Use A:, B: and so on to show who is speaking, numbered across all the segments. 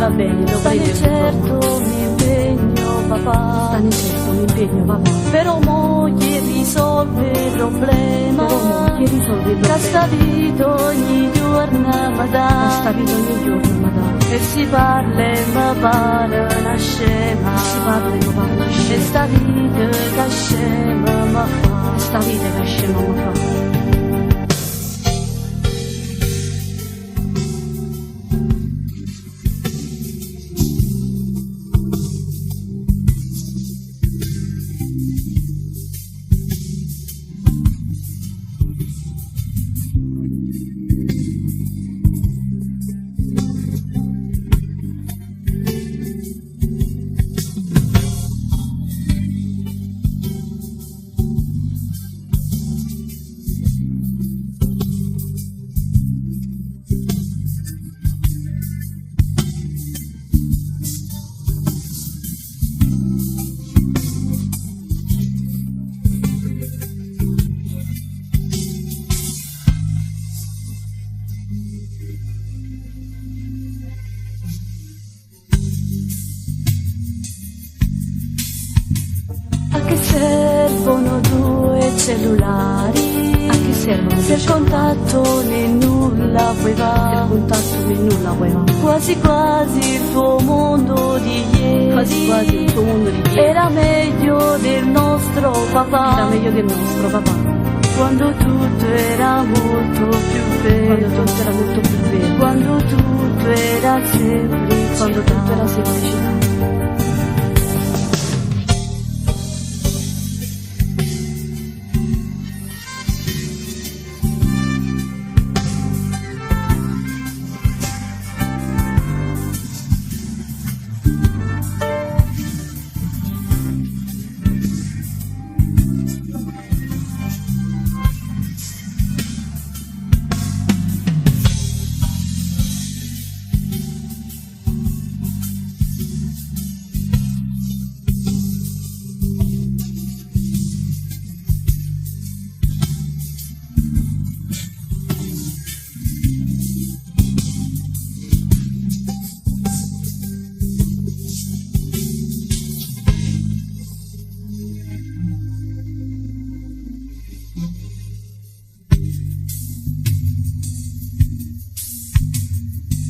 A: va bene, lo prendo.
B: Certo mi impegno papà,
A: Stane certo, mi impegno papà.
B: però moglie risolve il problema,
A: Però moglie risolve il
B: che
A: problema.
B: sta vita ogni giorno mi dà,
A: Sta vita ogni giorno mi dà.
B: e si parla e mi pare una scema,
A: Si parla e mi pare una
B: e
A: scema.
B: sta vita che scema mi fa,
A: Sta vita che scema mi fa.
B: A che servono due cellulari?
A: A che servono
B: Se il contatto né nulla poi
A: Se il
B: va,
A: contatto né nulla poi va.
B: quasi quasi il tuo mondo di ieri,
A: Quasi quasi il tuo mondo di ieri.
B: era meglio del nostro papà,
A: Era meglio che il nostro papà.
B: quando tutto era molto più
A: Quando
B: bello,
A: tutto era molto più bello.
B: quando tutto era semplicità,
A: Quando tutto era semplicità.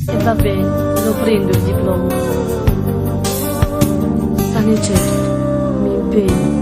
A: E va bene, lo prendo il diploma. Stane certo, mi impegno.